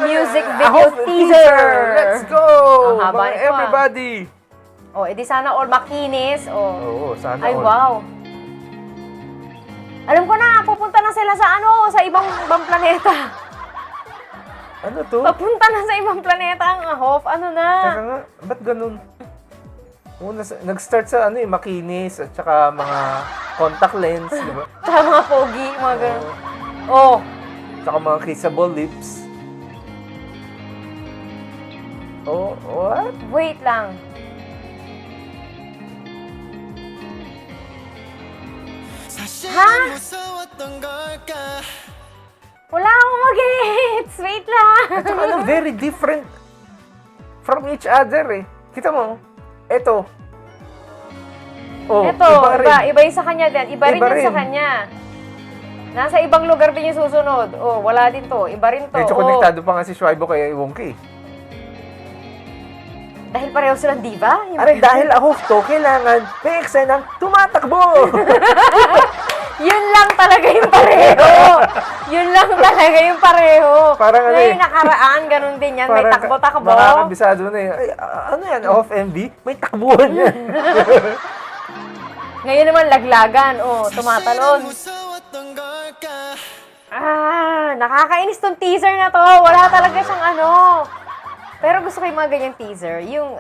music video teaser. Let's go! Ang haba Mga nito, everybody! Oh, edi sana all makinis. Oh. Oo, sana Ay, all. wow. Alam ko na, pupunta na sila sa sa ibang planeta. Ano to? Papunta na sa ibang planeta ang Ahov. Ano na? Teka nga, ba't ganun? Nag-start sa makinis at saka mga contact lens, di ba? Tsaka mga pogi, mga ganun. Oh, Tsaka mga kissable lips. Oh, what? wait lang. Ha? Wala akong mag-gets. Wait lang. At saka very different from each other eh. Kita mo, eto. Oh, Ito, iba yung sa kanya din. Iba rin yung sa kanya. Nasa ibang lugar din yung susunod. Oh, wala din to. Iba rin to. Medyo konektado pa nga si Shuaibo kay Wongki. Dahil pareho silang diva? At dahil ako to, kailangan may eksenang tumatakbo. Yun lang talaga yung pareho. Yun lang talaga yung pareho. Parang Ngayon nakaraan, ganun din yan. May takbo-takbo. Makakabisado na yun. Ay, ano yan? Off MV? May takbuhan yan. Ngayon naman laglagan. Oh, tumatalon. Nakakainis tong teaser na to. Wala talaga siyang Pero gusto ko yung mga ganyang teaser. Yung,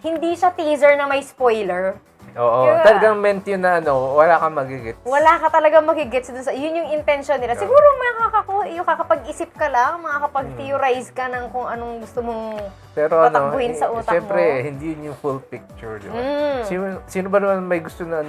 hindi siya teaser na may spoiler. Oo. Yeah. Talagang meant yun na wala kang magigit. Wala ka talaga magigets dun sa, yun yung intention nila. Siguro makakapag-isip ka lang, makakapag-theorize ka ng kung anong gusto mong Pero patakbuhin sa utak syempre, mo. hindi yun yung full picture, di ba? Mm. Sino ba naman may gusto na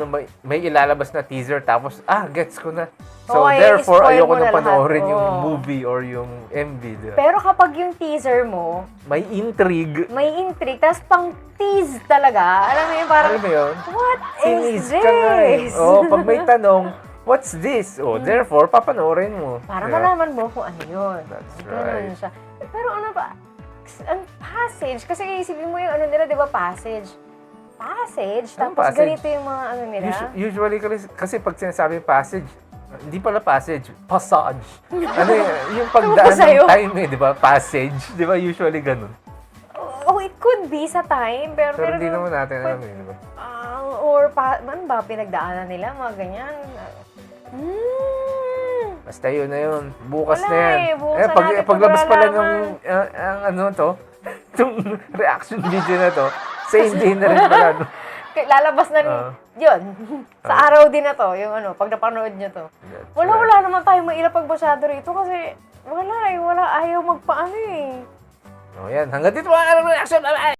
may ilalabas na teaser tapos, gets ko na. So, Okay, therefore, spoil ayoko mo na na panoorin lahat. yung Oo. movie or yung MV, di ba? Pero kapag yung teaser mo, May intrigue. may intrigue, tapos pang tease talaga. Alam mo yun, parang, Alam mo yun? what is Sinis ka nga eh. this? Pag may tanong, what's this? Therefore, papanoorin mo. Para Di ba? malaman mo kung ano yun. That's Ganun right. siya. Pero ano ba? Ang passage, kasi isipin mo yung di ba passage? Passage? Anong Tapos passage? ganito yung mga nila. Usually, kasi pag sinasabi passage, hindi pala passage, passage. Yung pagdaan sa'yo? ng time di ba? Passage. Di ba usually ganun? Oh, it could be sa time, pero Pero hindi naman natin alam di ba? ano ba, pinagdaanan nila, mga ganyan. Basta yun na yun. Bukas Wala na yan. eh, bukas na natin paglabas pala paglalaman. ng itong reaction video na to, same day na rin pala. Lalabas na rin, yun. Sa araw din na to, yung pag napanood nyo to. That's Wala naman tayong mailapag masyado rito kasi wala, ayaw magpaano eh. Oh, yan. Hanggang dito ang reaction. Bye-bye!